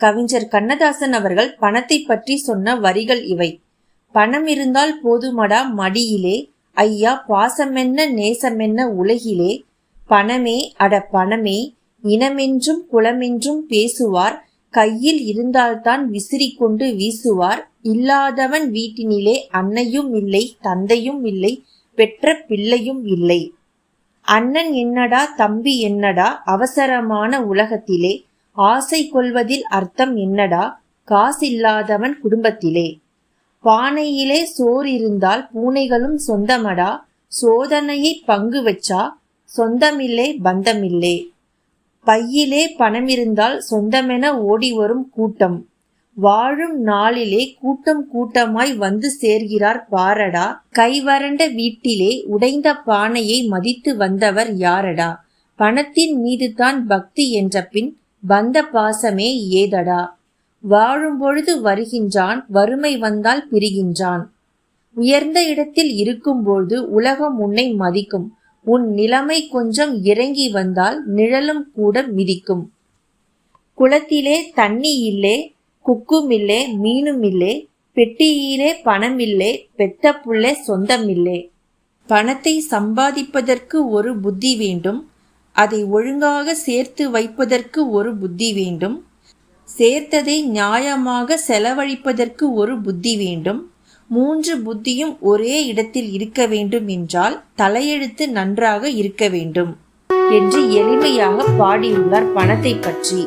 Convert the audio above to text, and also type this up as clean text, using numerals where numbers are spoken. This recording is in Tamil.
கவிஞர் கண்ணதாசன் அவர்கள் பணத்தை பற்றி சொன்ன வரிகள் இவை. பணம் இருந்தால் போதுமடா மடியிலே, ஐயா பாசமென்ன நேசமென்ன உலகிலே, பணமே அட பணமே, இனமென்றும் குலமென்றும் பேசுவார், கையில் இருந்தால்தான் விசிறிக்கொண்டு வீசுவார், இல்லாதவன் வீட்டினிலே அன்னையும் இல்லை தந்தையும் இல்லை பெற்ற பிள்ளையும் இல்லை. அண்ணன் என்னடா தம்பி என்னடா அவசரமான உலகத்திலே, ஆசை கொள்வதில் அர்த்தம் என்னடா காசில்லாதவன் குடும்பத்திலே. பானையிலே சோறு இருந்தால் பூனைகளும் சொந்தமடா, சோதனையை பங்கு வச்சா சொந்தமில்லே பந்தமில்லே. பையிலே பணமிருந்தால் சொந்தமென ஓடி வரும் கூட்டம், வாழும் நாளிலே கூட்டம் கூட்டமாய் வந்து சேர்கிறார் பாரடா, கைவரண்ட வீட்டிலே உடைந்த பானையை மதித்து வந்தவர் யாரடா. பணத்தின் மீதுதான் பக்தி என்ற பின் பந்த பாசமே ஏதடா, வாழும்பொழுது வருகின்றான் வறுமை வந்தால் பிரிகின்றான். உயர்ந்த இடத்தில் இருக்கும்போது உலகம் உன்னை மதிக்கும், உன் நிலைமை கொஞ்சம் இறங்கி வந்தால் நிழலும் கூட மிதிக்கும். குளத்திலே தண்ணி இல்லே குக்குமில்லே மீனுமில்லே, பெட்டியிலே பணமில்லே பெத்த புள்ளே சொந்தமில்லே. பணத்தை சம்பாதிப்பதற்கு ஒரு புத்தி வேண்டும், அதை ஒழுங்காக சேர்த்து வைப்பதற்கு ஒரு புத்தி வேண்டும், சேர்த்ததை நியாயமாக செலவழிப்பதற்கு ஒரு புத்தி வேண்டும். 3 புத்தியும் ஒரே இடத்தில் இருக்க வேண்டும் என்றால் தலையெழுத்து நன்றாக இருக்க வேண்டும் என்று எளிமையாக பாடியுள்ளார் பணத்தை பற்றி.